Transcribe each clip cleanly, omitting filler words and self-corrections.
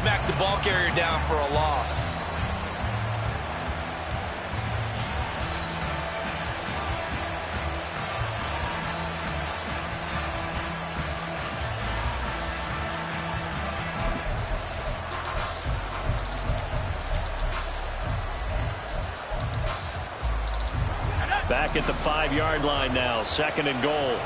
smacked the ball carrier down for a loss. Back at the 5-yard line now, 2nd and goal.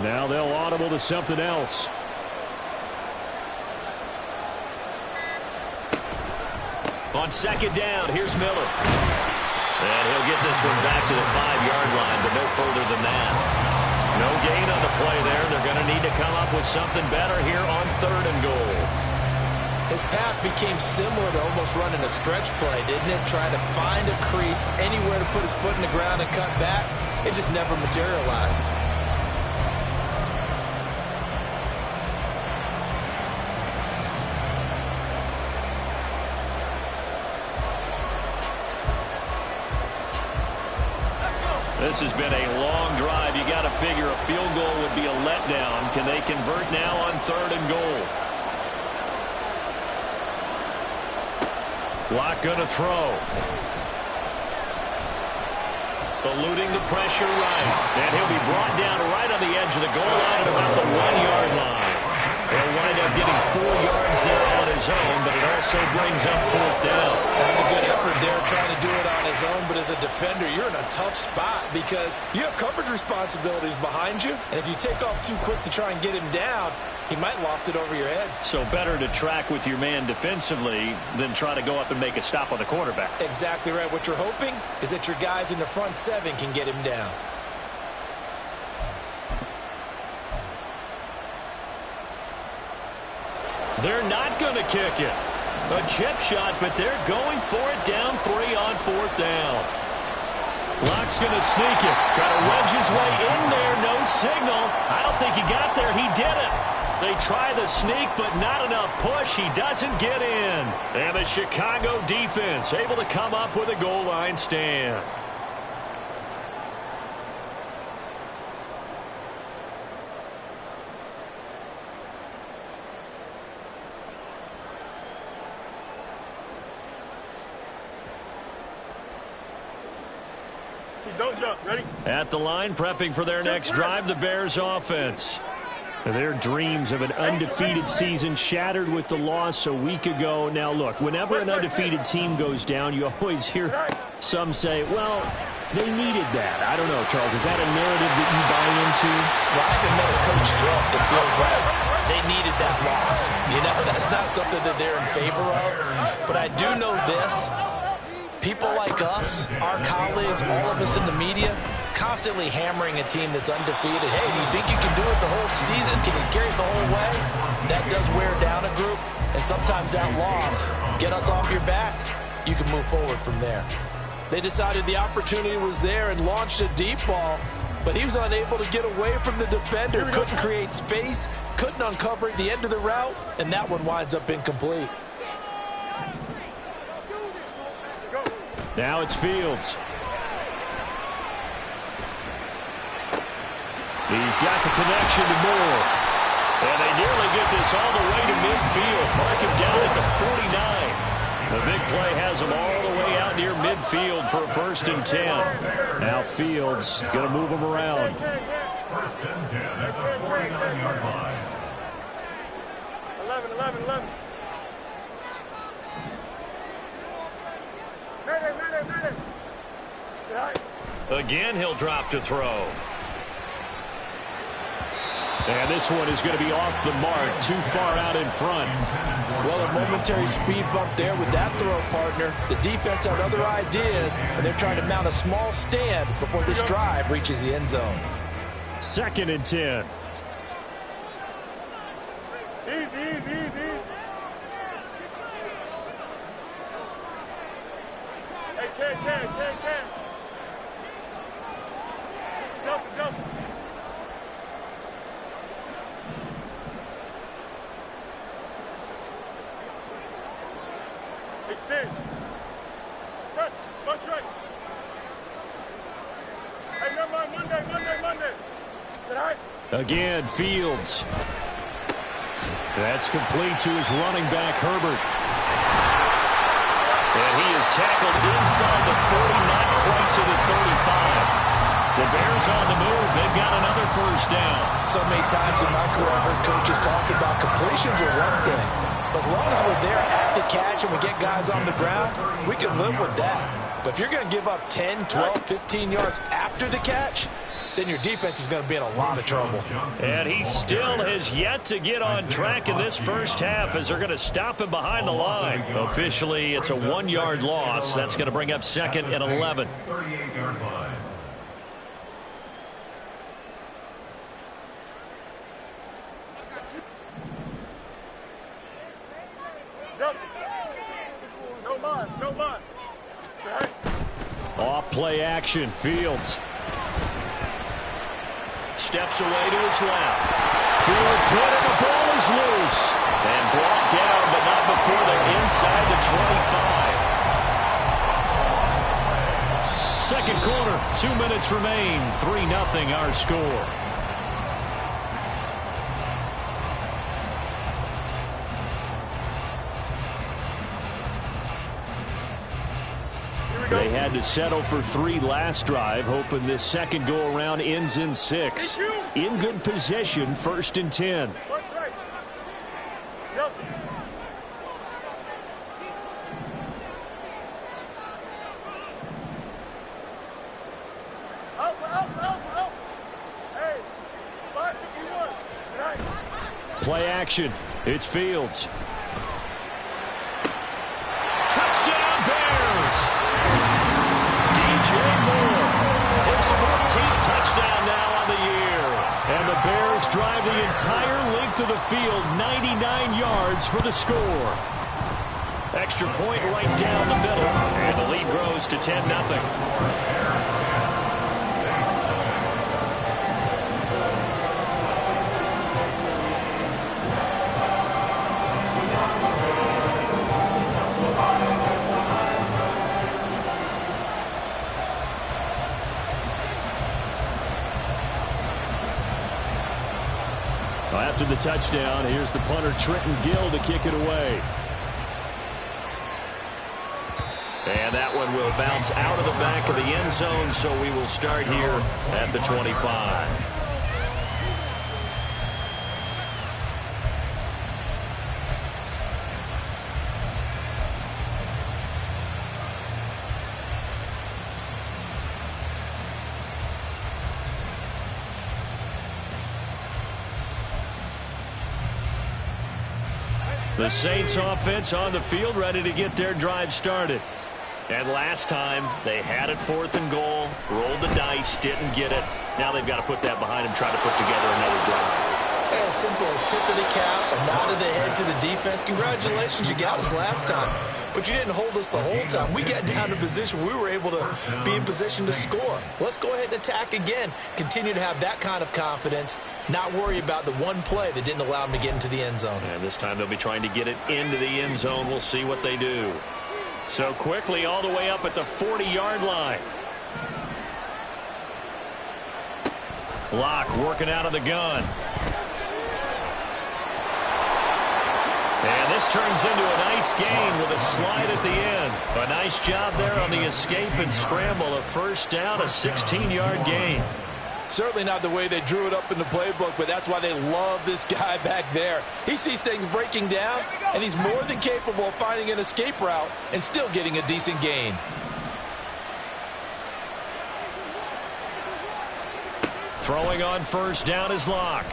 Now they'll audible to something else. On 2nd down, here's Miller. And he'll get this one back to the 5-yard line, but no further than that. No gain on the play there. They're going to need to come up with something better here on 3rd and goal. His path became similar to almost running a stretch play, didn't it? Trying to find a crease, anywhere to put his foot in the ground and cut back. It just never materialized. This has been a long drive. You got to figure a field goal would be a letdown. Can they convert now on 3rd and goal? Locke going to throw. Eluding the pressure right. And he'll be brought down right on the edge of the goal line at about the 1-yard line. He'll wind up getting 4 yards there on his own, but it also brings up 4th down. That's a good effort there, trying to do it on his own, but as a defender, you're in a tough spot because you have coverage responsibilities behind you, and if you take off too quick to try and get him down, he might loft it over your head. So better to track with your man defensively than try to go up and make a stop on the quarterback. Exactly right. What you're hoping is that your guys in the front 7 can get him down. They're not going to kick it. A chip shot, but they're going for it down 3 on 4th down. Locke's going to sneak it. Try to wedge his way in there. No signal. I don't think he got there. He did it. They try the sneak, but not enough push. He doesn't get in. And the Chicago defense able to come up with a goal line stand. Don't jump. Ready? At the line, prepping for their next drive, the Bears offense. Their dreams of an undefeated season shattered with the loss a week ago. Now, look, whenever an undefeated team goes down, you always hear some say, well, they needed that. I don't know, Charles. Is that a narrative that you buy into? Well, I haven't met a coach yet that feels like they needed that loss. You know, that's not something that they're in favor of. But I do know this. People like us, our colleagues, all of us in the media, constantly hammering a team that's undefeated. Hey, do you think you can do it the whole season? Can you carry it the whole way? That does wear down a group, and sometimes that loss, get us off your back, you can move forward from there. They decided the opportunity was there and launched a deep ball, but he was unable to get away from the defender, couldn't create space, couldn't uncover at the end of the route, and that one winds up incomplete. Now it's Fields. He's got the connection to Moore. And they nearly get this all the way to midfield. Mark him down at the 49. The big play has him all the way out near midfield for a 1st and 10. Now Fields going to move him around. 1st and 10 at the 49-yard line. 11. Again, he'll drop to throw. And this one is going to be off the mark, too far out in front. Well, a momentary speed bump there with that throw, partner. The defense had other ideas, and they're trying to mount a small stand before this drive reaches the end zone. 2nd and 10. Easy. Hey, Ken. Delta. Hey, Stan. Press. Bunch right. Again, Fields. That's complete to his running back, Herbert. And he is tackled inside the 40, not quite to the 35. The Bears on the move. They've got another first down. So many times in my career, I've heard coaches talk about completions are one thing. But as long as we're there at the catch and we get guys on the ground, we can live with that. But if you're going to give up 10, 12, 15 yards after the catch, then your defense is going to be in a lot of trouble. And he still has yet to get on track in this first half as they're going to stop him behind the line. Officially, it's a 1-yard loss. That's going to bring up 2nd and 11. 38-yard line. No muss. Off play action, Fields. Steps away to his left. Fields hit and the ball is loose. And brought down, but not before they're inside the 25. Second quarter, 2 minutes remain. 3-0 our score. They had to settle for 3 last drive, hoping this second go-around ends in 6. In good position, 1st and 10. Play action. It's Fields. Touchdown, Bears! His 14th touchdown now on the year. And the Bears drive the entire length of the field, 99 yards for the score. Extra point right down the middle. And the lead grows to 10-0. After the touchdown, here's the punter, Trenton Gill, to kick it away. And that one will bounce out of the back of the end zone, so we will start here at the 25. The Saints offense on the field, ready to get their drive started. And last time, they had it 4th and goal, rolled the dice, didn't get it. Now they've got to put that behind them, try to put together another drive. A simple tip of the cap, a nod of the head to the defense. Congratulations, you got us last time. But you didn't hold us the whole time. We got down to position. We were able to be in position to score. Let's go ahead and attack again. Continue to have that kind of confidence. Not worry about the one play that didn't allow them to get into the end zone. And this time they'll be trying to get it into the end zone. We'll see what they do. So quickly all the way up at the 40-yard line. Locke working out of the gun. And this turns into a nice gain with a slide at the end. A nice job there on the escape and scramble. A first down, a 16-yard gain. Certainly not the way they drew it up in the playbook, but that's why they love this guy back there. He sees things breaking down, and he's more than capable of finding an escape route and still getting a decent gain. Throwing on first down is Locke.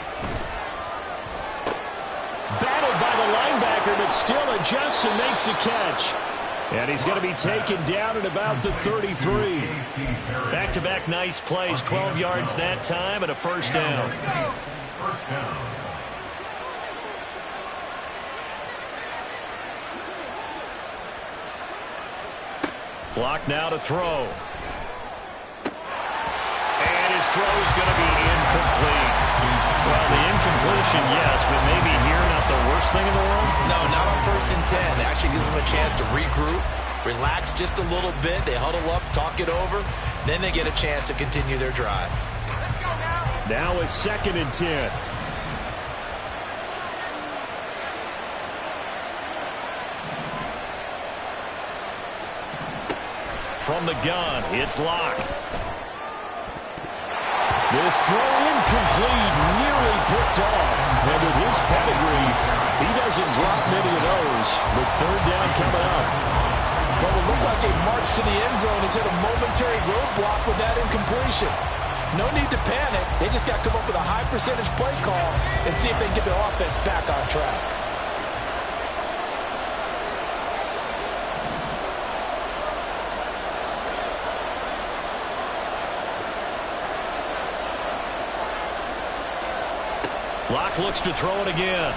Battled by the linebacker, but still adjusts and makes the catch. And he's going to be taken down at about the 33. Back-to-back nice plays, 12 yards that time and a first down. First down. Locke now to throw. And his throw is going to be incomplete. Well, the incompletion, yes, but maybe here not the worst thing in the world? No, not on 1st and 10. It actually gives them a chance to regroup, relax just a little bit. They huddle up, talk it over. Then they get a chance to continue their drive. Now a 2nd and 10. From the gun, it's Locke. This throw incomplete, nearly picked off. And with his pedigree, he doesn't drop many of those. But 3rd down coming up. Well, it looked like a march to the end zone. He's hit a momentary roadblock with that incompletion. No need to panic. They just got to come up with a high percentage play call and see if they can get their offense back on track. Locke looks to throw it again.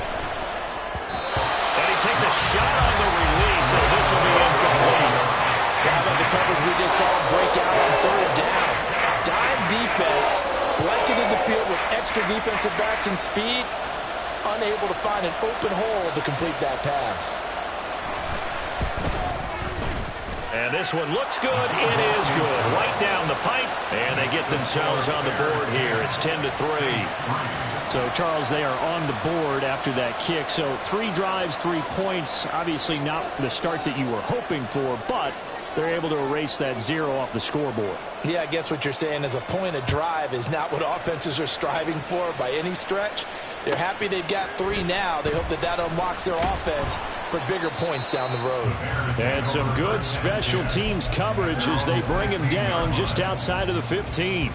And he takes a shot on the release as this will be incomplete. How about the coverage we just saw break out on 3rd down? Dime defense, blanketed the field with extra defensive backs and speed, unable to find an open hole to complete that pass. And this one looks good. It is good. Right down the pipe. And they get themselves on the board here. It's 10-3. So, Charles, they are on the board after that kick. So 3 drives, 3 points. Obviously not the start that you were hoping for, but they're able to erase that 0 off the scoreboard. Yeah, I guess what you're saying is a point of drive is not what offenses are striving for by any stretch. They're happy they've got 3 now. They hope that that unlocks their offense for bigger points down the road. And some good special teams coverage as they bring him down just outside of the 15.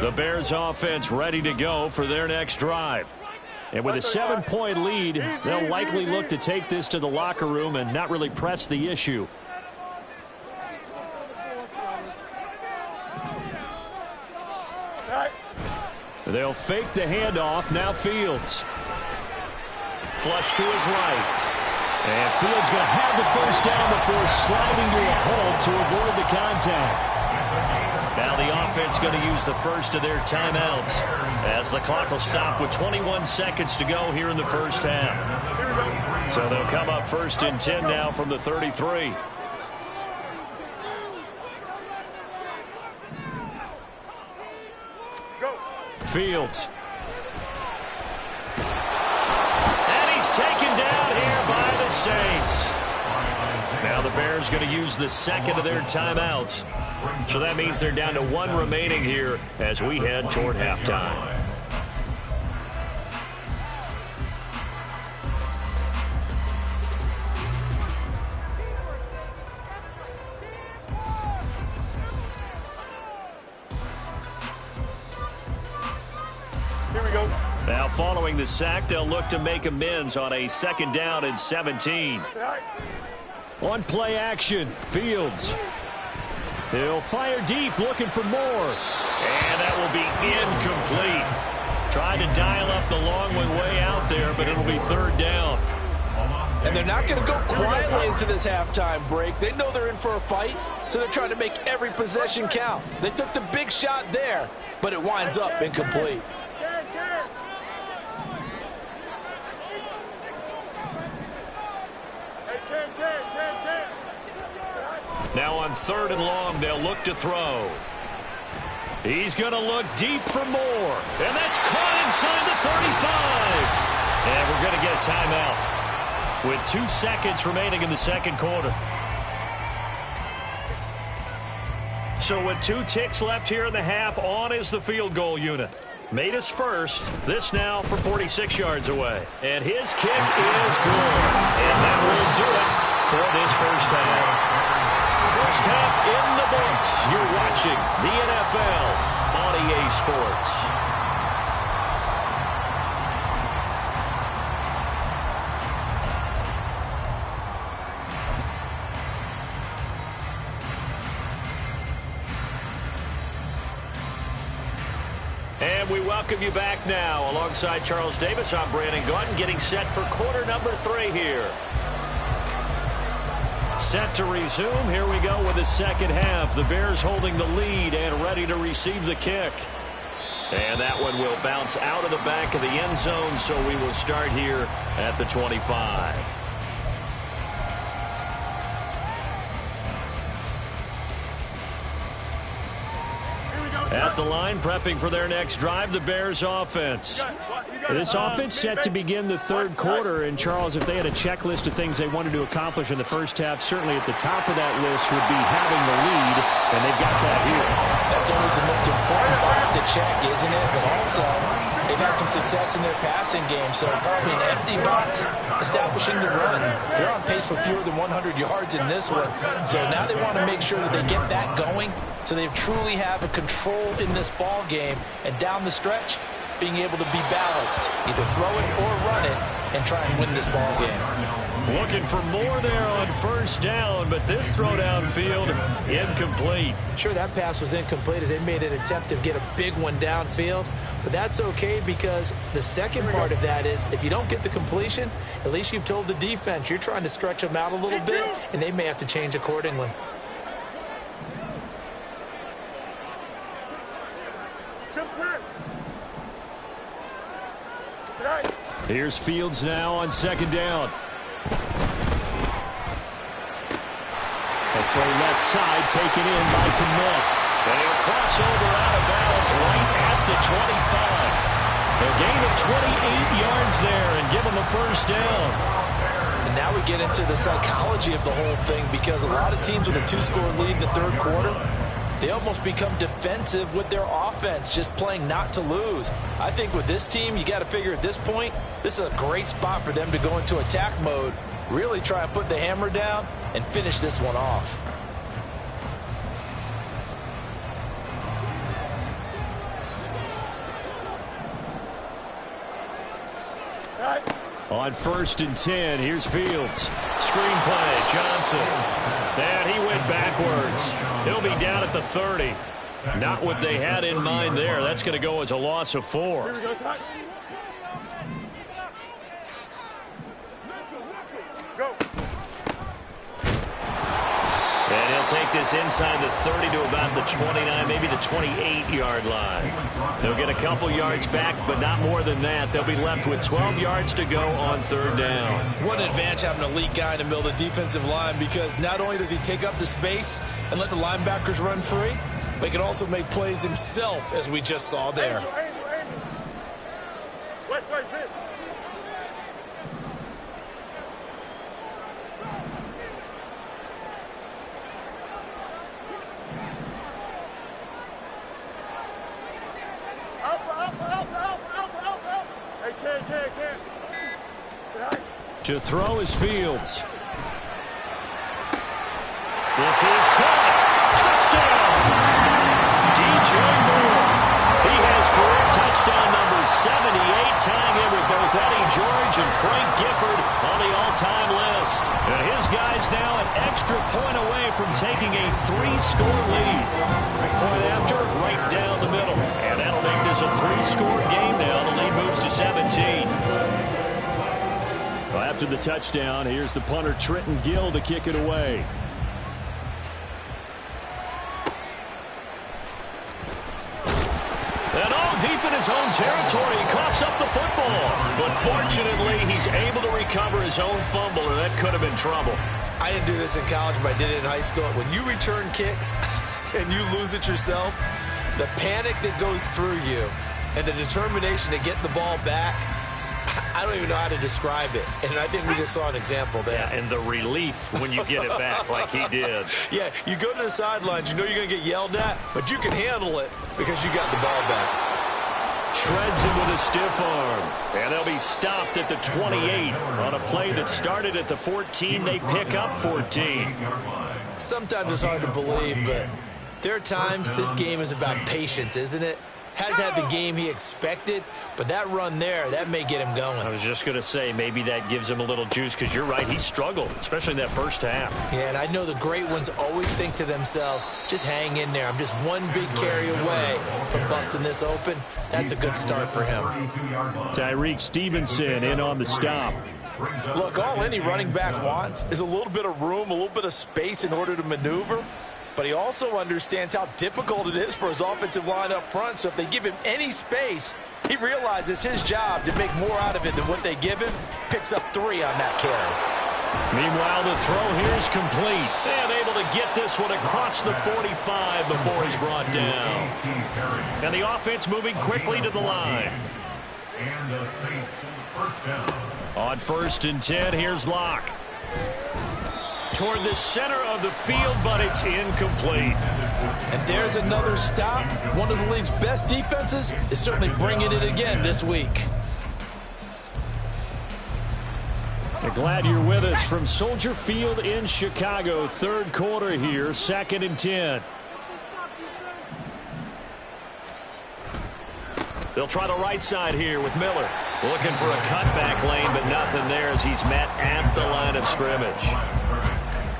The Bears offense ready to go for their next drive. And with a 7-point lead, they'll likely look to take this to the locker room and not really press the issue. They'll fake the handoff. Now Fields. Flush to his right. And Fields going to have the first down before sliding to a hold to avoid the contact. Now the offense going to use the first of their timeouts as the clock will stop with 21 seconds to go here in the first half. So they'll come up 1st and 10 now from the 33. Go. Fields. And he's taken down here by the Saints. Now the Bears going to use the 2nd of their timeouts. So that means they're down to 1 remaining here as we head toward halftime. Here we go. Now following the sack, they'll look to make amends on a 2nd down and 17. On play action, Fields. He'll fire deep, looking for more. And that will be incomplete. Tried to dial up the long one way out there, but it'll be 3rd down. And they're not going to go quietly into this halftime break. They know they're in for a fight, so they're trying to make every possession count. They took the big shot there, but it winds up incomplete. Now on 3rd and long, they'll look to throw. He's going to look deep for more. And that's caught inside the 35. And we're going to get a timeout with 2 seconds remaining in the 2nd quarter. So with 2 ticks left here in the half, on is the field goal unit. Made us first. This now from 46 yards away. And his kick is good. And that will do it for this first half. First half in the books. You're watching the NFL on EA Sports. And we welcome you back now. Alongside Charles Davis, I'm Brandon Gaudin, getting set for quarter number 3 here. Set to resume. Here we go with the second half. The Bears holding the lead and ready to receive the kick. And that one will bounce out of the back of the end zone, so we will start here at the 25. At the line, prepping for their next drive, the Bears offense. This offense set to begin the third quarter. And, Charles, if they had a checklist of things they wanted to accomplish in the first half, certainly at the top of that list would be having the lead, and they've got that here. That's always the most important box to check, isn't it? But also, they've had some success in their passing game, so probably an empty box establishing the run. They're on pace for fewer than 100 yards in this one, so now they want to make sure that they get that going so they truly have a control in this ball game, and down the stretch, being able to be balanced, either throw it or run it, and try and win this ball game. Looking for more there on first down, but this throw downfield incomplete. Sure, that pass was incomplete as they made an attempt to get a big one downfield, but that's okay because the second part of that is if you don't get the completion, at least you've told the defense you're trying to stretch them out a little bit, and they may have to change accordingly. Here's Fields now on second down. A throw left side taken in by Kmet. And he'll cross over out of bounds right at the 25. A gain of 28 yards there and give him the first down. And now we get into the psychology of the whole thing because a lot of teams with a two-score lead in the third quarter, they almost become defensive with their offense, just playing not to lose. I think with this team, you got to figure at this point, this is a great spot for them to go into attack mode, really try and put the hammer down and finish this one off. On 1st and 10, here's Fields. Screenplay, Johnson. And he went backwards. He'll be down at the 30. Not what they had in mind there. That's going to go as a loss of 4. Here we go, Scott. Go. And he'll take this inside the 30 to about the 29, maybe the 28-yard line. They'll get a couple yards back, but not more than that. They'll be left with 12 yards to go on third down. What an advantage having an elite guy in the middle of the defensive line because not only does he take up the space and let the linebackers run free, but he can also make plays himself, as we just saw there. Angel. West right fit. To throw is Fields. This is caught. Touchdown! DJ Moore. He has career touchdown number 78, tying in with both Eddie George and Frank Gifford on the all-time list. And his guys now an extra point away from taking a 3-score lead. Point after, right down the middle. And that'll make this a 3-score game now. The lead moves to 17. After the touchdown, here's the punter Trenton Gill to kick it away. And all deep in his own territory, he coughs up the football. But fortunately, he's able to recover his own fumble, and that could have been trouble. I didn't do this in college, but I did it in high school. When you return kicks and you lose it yourself, the panic that goes through you and the determination to get the ball back, I don't even know how to describe it. And I think we just saw an example there. Yeah, and the relief when you get it back like he did. Yeah, you go to the sidelines, you know you're going to get yelled at, but you can handle it because you got the ball back. Shreds him with a stiff arm. And they'll be stopped at the 28 on a play that started at the 14. They pick up 14. Sometimes it's hard to believe, but there are times this game is about patience, isn't it? Has had the game he expected, but that run there, that may get him going. I was just going to say, maybe that gives him a little juice, because you're right, he struggled, especially in that first half. Yeah, and I know the great ones always think to themselves, just hang in there. I'm just one big carry away from busting this open. That's a good start for him. Tyreek Stevenson in on the stop. Look, all any running back wants is a little bit of room, a little bit of space in order to maneuver. But he also understands how difficult it is for his offensive line up front. So if they give him any space, he realizes his job to make more out of it than what they give him. Picks up 3 on that carry. Meanwhile, the throw here is complete. And able to get this one across the 45 before he's brought down. And the offense moving quickly to the line. And the Saints first down. On 1st and 10, here's Locke. Toward the center of the field, but it's incomplete. And there's another stop. One of the league's best defenses is certainly bringing it again this week. We're glad you're with us from Soldier Field in Chicago. 3rd quarter here, 2nd and 10. They'll try the right side here with Miller. Looking for a cutback lane, but nothing there as he's met at the line of scrimmage.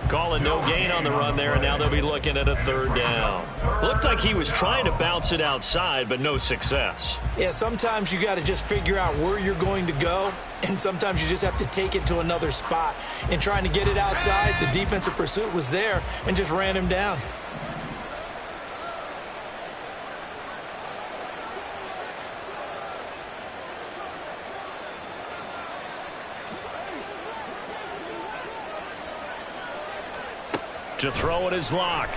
Calling no gain on the run there, and now they'll be looking at a 3rd down. Looked like he was trying to bounce it outside, but no success. Yeah, sometimes you got to just figure out where you're going to go, and sometimes you just have to take it to another spot. In trying to get it outside, the defensive pursuit was there and just ran him down. To throw it is Locke.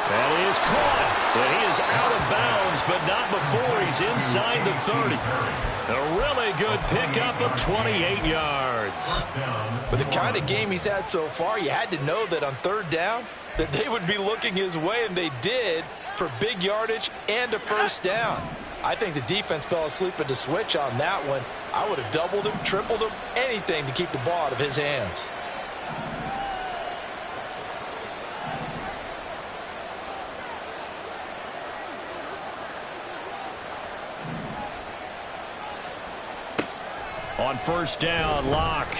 That is caught. But he is out of bounds, but not before he's inside the 30. A really good pickup of 28 yards. With the kind of game he's had so far, you had to know that on 3rd down that they would be looking his way, and they did, for big yardage and a 1st down. I think the defense fell asleep at the switch on that one. I would have doubled him, tripled him, anything to keep the ball out of his hands. On 1st down, Locke.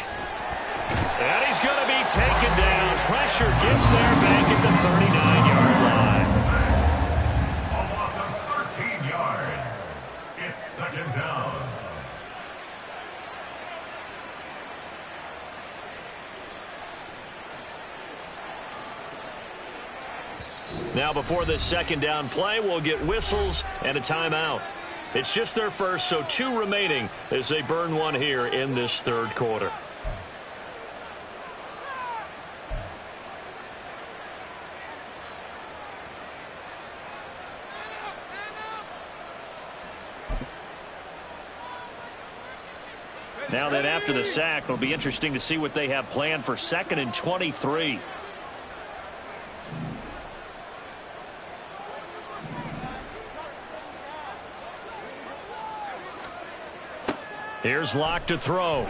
And he's going to be taken down. Pressure gets there back at the 39-yard line. A loss of 13 yards. It's 2nd down. Now before this 2nd down play, we'll get whistles and a timeout. It's just their first, so 2 remaining as they burn one here in this 3rd quarter. Now then, after the sack, it'll be interesting to see what they have planned for 2nd and 23. Here's Locke to throw.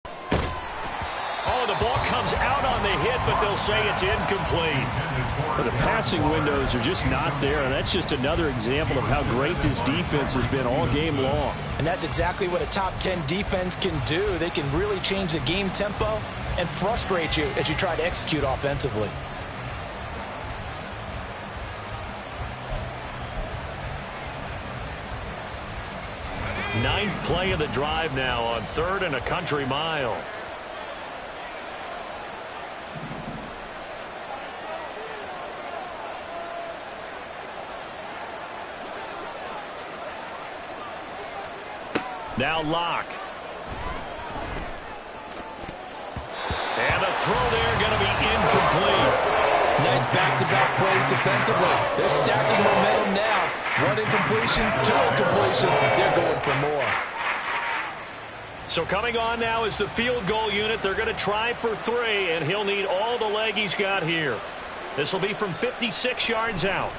Oh, the ball comes out on the hit, but they'll say it's incomplete. But the passing windows are just not there, and that's just another example of how great this defense has been all game long. And that's exactly what a top 10 defense can do. They can really change the game tempo and frustrate you as you try to execute offensively. Ninth play of the drive now on 3rd and a country mile. Now Locke. And the throw there going to be incomplete. Nice back-to-back plays defensively. They're stacking momentum now. 1 incompletion, 2 incompletions. They're going for more. So coming on now is the field goal unit. They're going to try for 3, and he'll need all the leg he's got here. This will be from 56 yards out.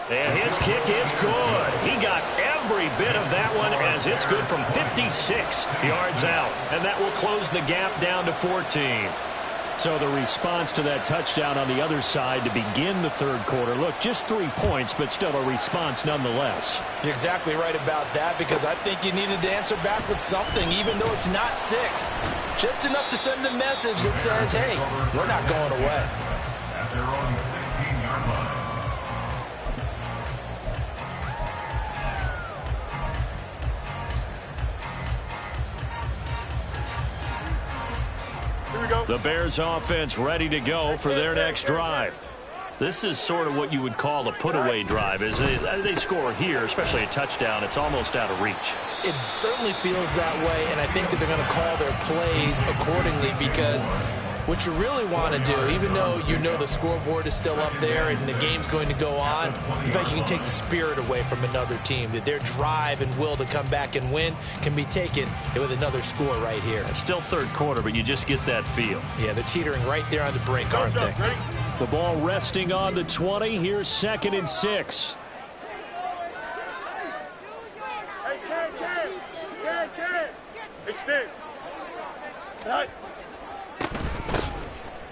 And his kick is good. He got every bit of that one as it's good from 56 yards out. And that will close the gap down to 14. So the response to that touchdown on the other side to begin the 3rd quarter. Look, just 3 points, but still a response nonetheless. You're exactly right about that, because I think you needed to answer back with something, even though it's not 6. Just enough to send a message that says, hey, we're not going away. At their own 16-yard line. Here we go. The Bears offense ready to go for their next drive. This is sort of what you would call a put-away drive. As they score here, especially a touchdown, it's almost out of reach. It certainly feels that way, and I think that they're going to call their plays accordingly, because what you really want to do, even though you know the scoreboard is still up there and the game's going to go on, in fact, you can take the spirit away from another team, that their drive and will to come back and win can be taken with another score right here. It's still third quarter, but you just get that feel. Yeah, they're teetering right there on the brink, aren't they? Ready? The ball resting on the 20. Here's 2nd and 6. Hey, Ken. Extend. Right.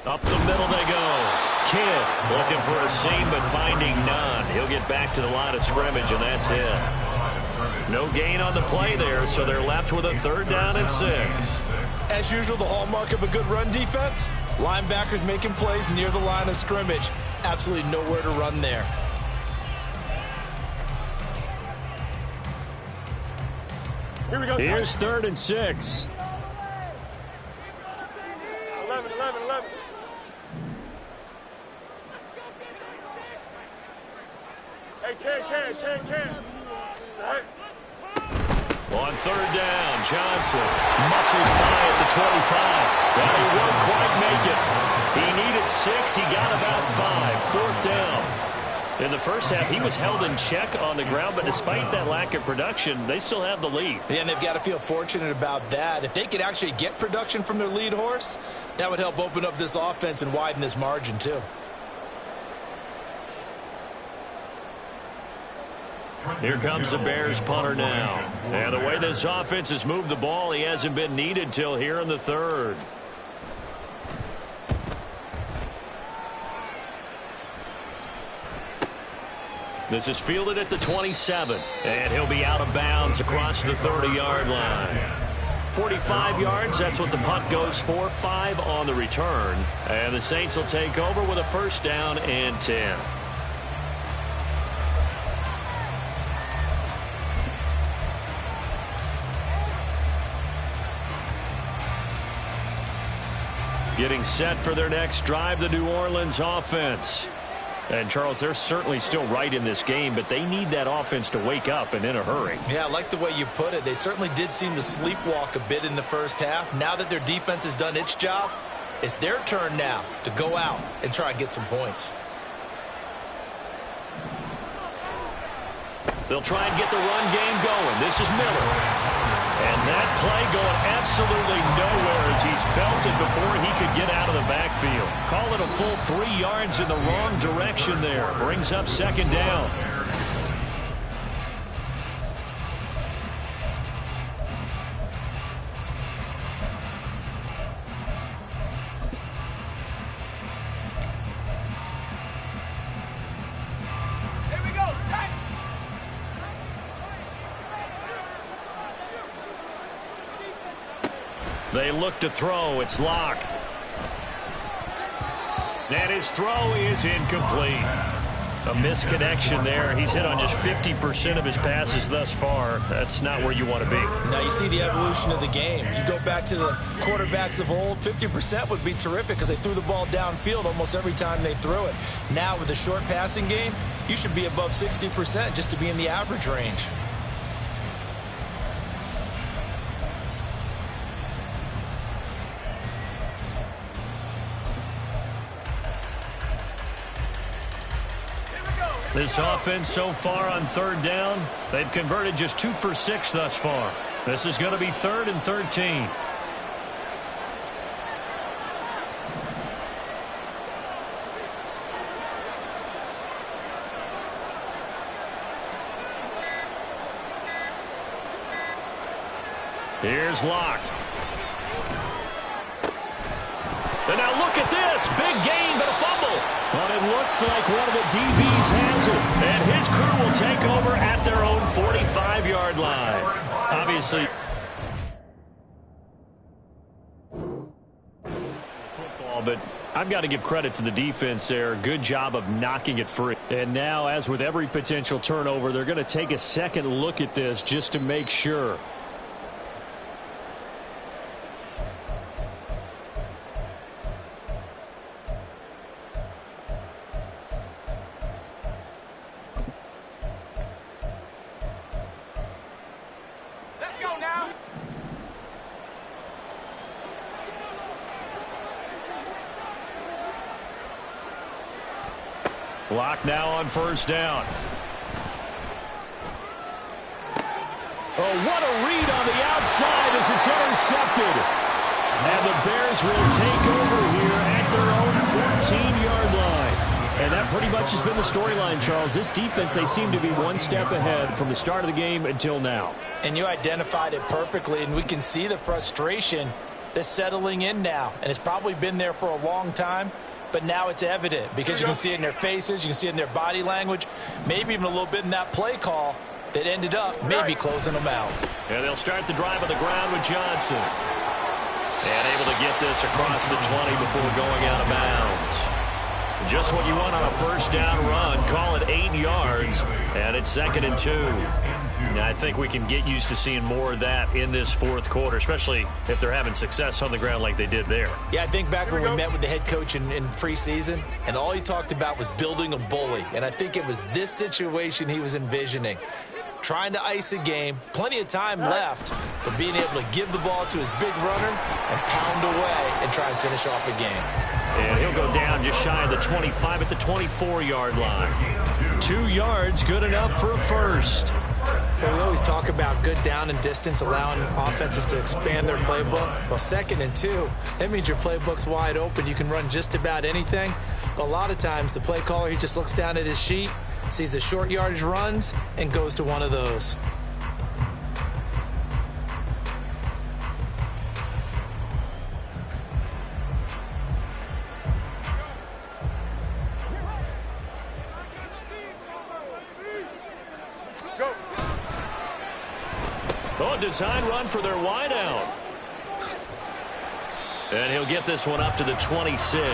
Up the middle they go. Kidd looking for a seam, but finding none. He'll get back to the line of scrimmage, and that's it. No gain on the play there, so they're left with a 3rd down and 6. As usual, the hallmark of a good run defense, linebackers making plays near the line of scrimmage. Absolutely nowhere to run there. Here we go. Here's 3rd and 6. 11. Hey, Ken. Right. On 3rd down, Johnson muscles by at the 25. But he won't quite make it. He needed 6. He got about 5. 4th down. In the first half, he was held in check on the ground, but despite that lack of production, they still have the lead. Yeah, and they've got to feel fortunate about that. If they could actually get production from their lead horse, that would help open up this offense and widen this margin too. Here comes the Bears punter now. And the way this offense has moved the ball, he hasn't been needed till here in the 3rd. This is fielded at the 27. And he'll be out of bounds across the 30-yard line. 45 yards, that's what the punt goes for. 5 on the return. And the Saints will take over with a 1st down and 10. Getting set for their next drive, the New Orleans offense. And, Charles, they're certainly still right in this game, but they need that offense to wake up and in a hurry. Yeah, I like the way you put it. They certainly did seem to sleepwalk a bit in the first half. Now that their defense has done its job, it's their turn now to go out and try and get some points. They'll try and get the run game going. This is Miller. And that play going absolutely nowhere as he's belted before he could get out of the backfield. Call it a full 3 yards in the wrong direction there. Brings up 2nd down. They look to throw. It's Locke. And his throw is incomplete. A misconnection there. He's hit on just 50% of his passes thus far. That's not where you want to be. Now you see the evolution of the game. You go back to the quarterbacks of old, 50% would be terrific because they threw the ball downfield almost every time they threw it. Now with the short passing game, you should be above 60% just to be in the average range. This offense so far on 3rd down, they've converted just 2 for 6 thus far. This is going to be 3rd and 13. Here's Locke. And now look at this. Big gain, but a fumble. But it looks like one of the DBs has it. And his crew will take over at their own 45-yard line. Obviously, football, but I've got to give credit to the defense there. Good job of knocking it free. And now, as with every potential turnover, they're going to take a second look at this just to make sure. Clock now on first down. Oh, what a read on the outside as it's intercepted. And the Bears will take over here at their own 14-yard line. And that pretty much has been the storyline, Charles. This defense, they seem to be one step ahead from the start of the game until now. And you identified it perfectly, and we can see the frustration that's settling in now. And it's probably been there for a long time, but now it's evident because you can see it in their faces, you can see it in their body language, maybe even a little bit in that play call that ended up maybe closing them out. And they'll start the drive on the ground with Johnson. And able to get this across the 20 before going out of bounds. Just what you want on a first down run. Call it 8 yards, and it's 2nd and 2. Now, I think we can get used to seeing more of that in this fourth quarter, especially if they're having success on the ground like they did there. Yeah, I think back when we met with the head coach in preseason, and all he talked about was building a bully. And I think it was this situation he was envisioning. Trying to ice a game, plenty of time left, but being able to give the ball to his big runner and pound away and try and finish off a game. And he'll go down just shy of the 25 at the 24-yard line. 2 yards, good enough for a first. Well, we always talk about good down and distance, allowing offenses to expand their playbook. Well, 2nd and 2, that means your playbook's wide open. You can run just about anything. But a lot of times, the play caller, he just looks down at his sheet, sees the short yardage runs, and goes to one of those. Go. Oh, design run for their wideout. And he'll get this one up to the 26.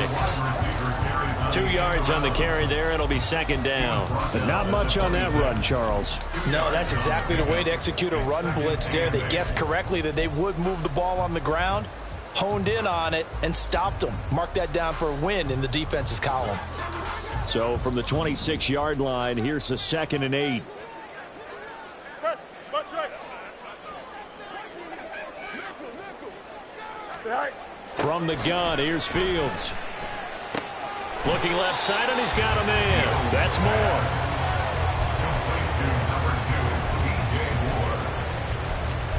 2 yards on the carry there. It'll be 2nd down. But not much on that run, Charles. No, that's exactly the way to execute a run blitz there. They guessed correctly that they would move the ball on the ground, honed in on it, and stopped them. Mark that down for a win in the defense's column. So from the 26-yard line, here's the 2nd and 8. From the gun, here's Fields. Looking left side, and he's got a man. That's more.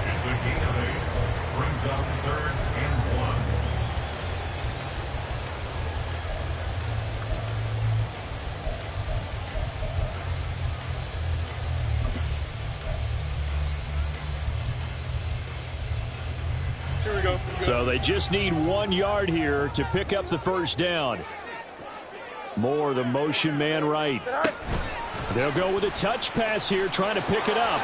It's a gain of 8. Brings up 3rd and 1. Here we go. So they just need 1 yard here to pick up the first down. Moore, the motion man right. They'll go with a touch pass here, trying to pick it up.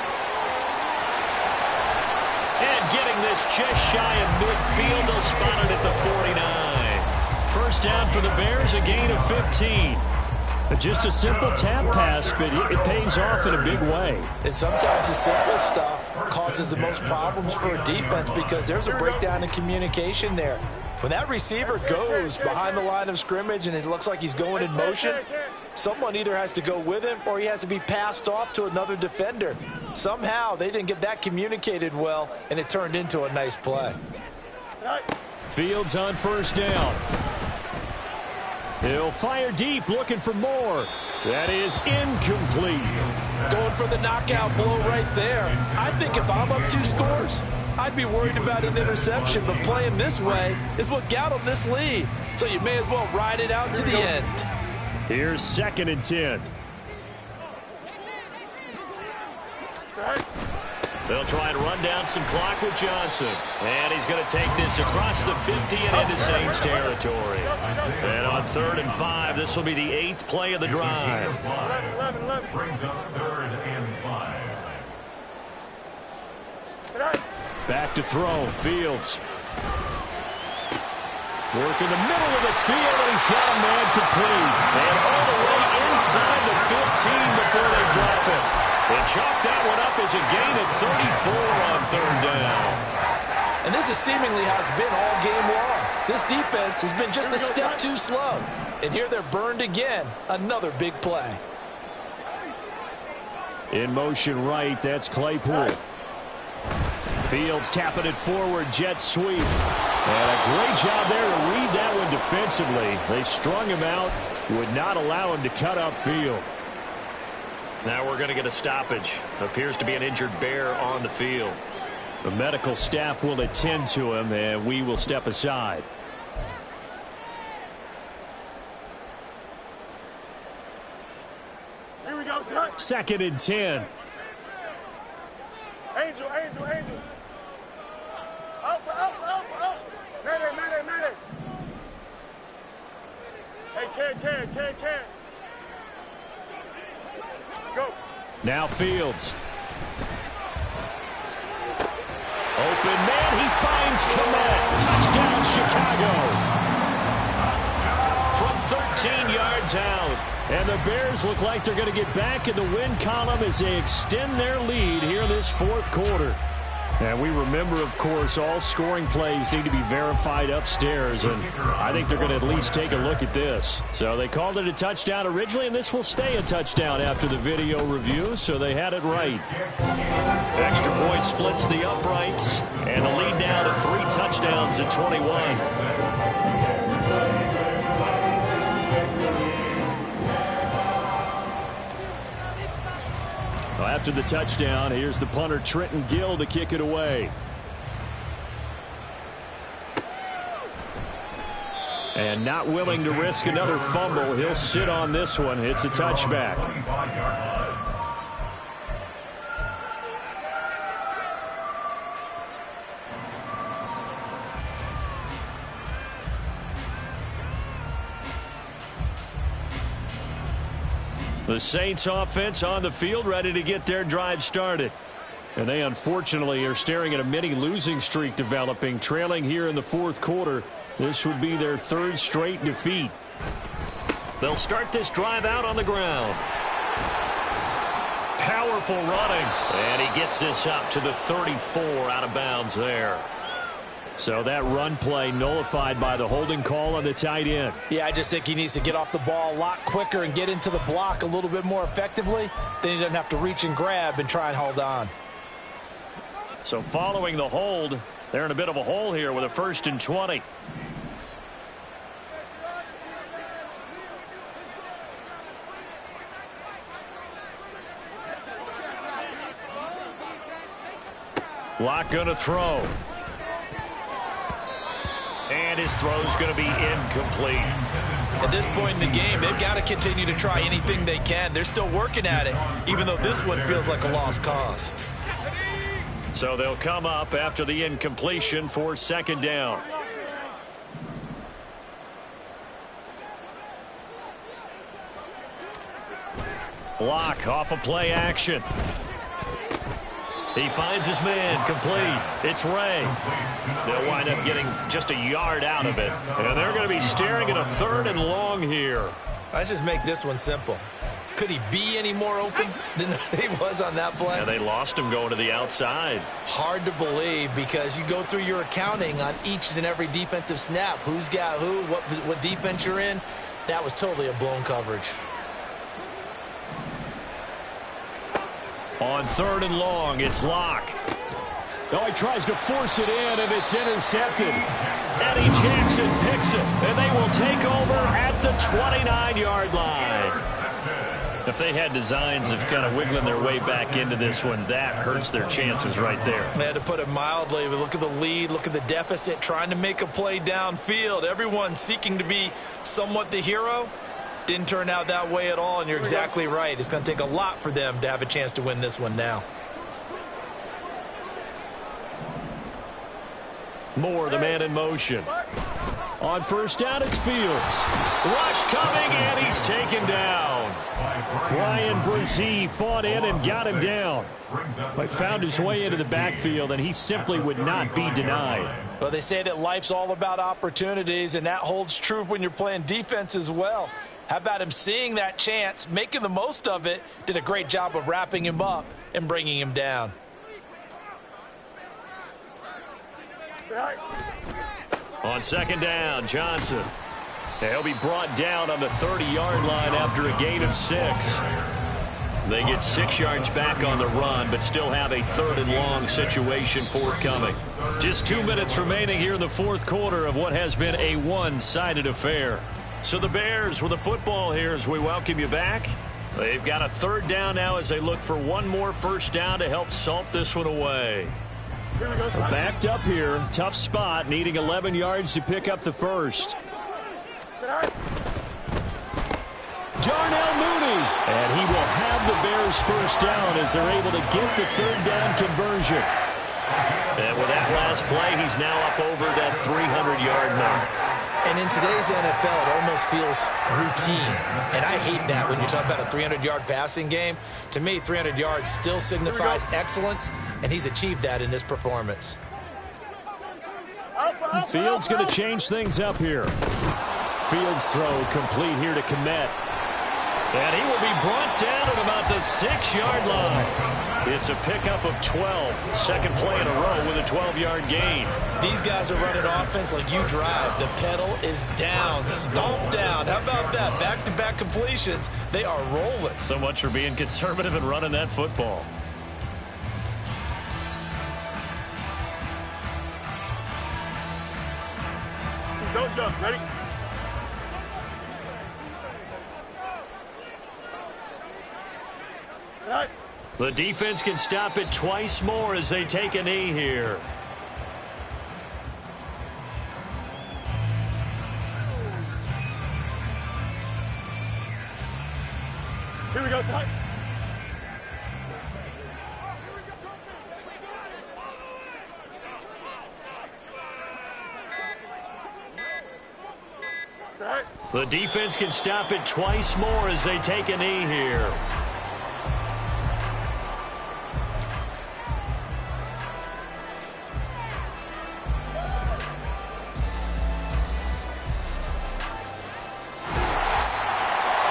And getting this just shy of midfield, they'll spot it at the 49. First down for the Bears, a gain of 15. Just a simple tap pass, but it pays off in a big way. And sometimes the simple stuff causes the most problems for a defense because there's a breakdown in communication there. When that receiver goes behind the line of scrimmage and it looks like he's going in motion, someone either has to go with him or he has to be passed off to another defender. Somehow they didn't get that communicated well, and it turned into a nice play. Fields on first down. He'll fire deep, looking for more. That is incomplete. Going for the knockout blow right there. I think if I'm up 2 scores, I'd be worried about an interception, but playing this way is what got them this lead. So you may as well ride it out to the end. Here's 2nd and 10. They'll try and run down some clock with Johnson. And he's going to take this across the 50 and into Saints territory. And on 3rd and 5, this will be the 8th play of the drive. 11. Brings up 3rd and 5. Back to throw. Fields. Work in the middle of the field, and he's got a man complete. And all the way inside the 15 before they drop it. They chalk that one up as a gain of 34 on 3rd down. And this is seemingly how it's been all game long. This defense has been just a step too slow. And here they're burned again. Another big play. In motion right, that's Claypool. Fields tapping it forward, jet sweep. And a great job there to read that one defensively. They strung him out, would not allow him to cut upfield. Now we're going to get a stoppage. Appears to be an injured bear on the field. The medical staff will attend to him, and we will step aside. Here we go, son. 2nd and 10. Angel. Up. Mayday. Hey, can. Go. Now Fields. Open man, he finds Kmet. Touchdown, Chicago. From 13 yards out. And the Bears look like they're going to get back in the win column as they extend their lead here in this 4th quarter. And we remember, of course, all scoring plays need to be verified upstairs, and I think they're going to at least take a look at this. So they called it a touchdown originally, and this will stay a touchdown after the video review, so they had it right. Extra point splits the uprights, and the lead now to 3 touchdowns at 21. After the touchdown, here's the punter Trenton Gill to kick it away. And not willing to risk another fumble, he'll sit on this one. It's a touchback. The Saints offense on the field, ready to get their drive started. And they unfortunately are staring at a mini losing streak developing, trailing here in the 4th quarter. This would be their 3rd straight defeat. They'll start this drive out on the ground. Powerful running. And he gets this up to the 34 out of bounds there. So that run play nullified by the holding call on the tight end. Yeah, I just think he needs to get off the ball a lot quicker and get into the block a little bit more effectively. Then he doesn't have to reach and grab and try and hold on. So following the hold, they're in a bit of a hole here with a 1st and 20. Locke going to throw. And his throw's going to be incomplete. At this point in the game, they've got to continue to try anything they can. They're still working at it, even though this one feels like a lost cause. So they'll come up after the incompletion for 2nd down. Locke off of play action. He finds his man, complete. It's Ray. They'll wind up getting just a yard out of it. And they're going to be staring at a 3rd and long here. Let's just make this one simple. Could he be any more open than he was on that play? And they lost him going to the outside. Hard to believe because you go through your accounting on each and every defensive snap. Who's got who, what defense you're in. That was totally a blown coverage. On 3rd and long, it's Locke. Oh, he tries to force it in, and it's intercepted. Eddie Jackson picks it, and they will take over at the 29-yard line. If they had designs of kind of wiggling their way back into this one, that hurts their chances right there. They had to put it mildly. Look at the lead, look at the deficit, trying to make a play downfield. Everyone seeking to be somewhat the hero. Didn't turn out that way at all, and you're exactly right. It's going to take a lot for them to have a chance to win this one now. Moore, the man in motion. On 1st down, it's Fields. Rush coming, and he's taken down. Ryan Brzee fought in and got him down. But found his way into the backfield, and he simply would not be denied. Well, they say that life's all about opportunities, and that holds true when you're playing defense as well. How about him seeing that chance, making the most of it, did a great job of wrapping him up and bringing him down. On 2nd down, Johnson. He'll be brought down on the 30-yard line after a gain of 6. They get 6 yards back on the run, but still have a 3rd and long situation forthcoming. Just 2 minutes remaining here in the 4th quarter of what has been a one-sided affair. So the Bears with the football here as we welcome you back. They've got a third down now as they look for one more first down to help salt this one away. Backed up here. Tough spot. Needing 11 yards to pick up the first. Darnell Mooney. And he will have the Bears first down as they're able to get the third down conversion. And with that last play, he's now up over that 300-yard mark. And in today's NFL, it almost feels routine. And I hate that when you talk about a 300-yard passing game. To me, 300 yards still signifies excellence, and he's achieved that in this performance. Fields going to change things up here. Fields throw complete here to Kmet. And he will be brought down at about the 6-yard line. It's a pickup of 12. Second play in a row with a 12-yard gain. These guys are running offense like you drive. The pedal is down, stomp down. How about that? Back-to-back completions. They are rolling. So much for being conservative and running that football. Don't jump. Ready? Right. The defense can stop it twice more as they take a knee here. Here we go, side. The defense can stop it twice more as they take a knee here.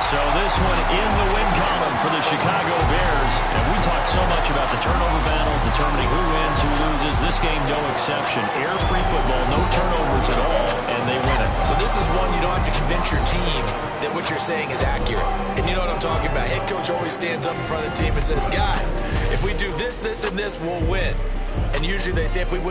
So this one in the win column for the Chicago Bears. And we talked so much about the turnover battle, determining who wins, who loses. This game, no exception. Air-free football, no turnovers at all, and they win it. So this is one you don't have to convince your team that what you're saying is accurate. And you know what I'm talking about. Head coach always stands up in front of the team and says, guys, if we do this, this, and this, we'll win. And usually they say if we win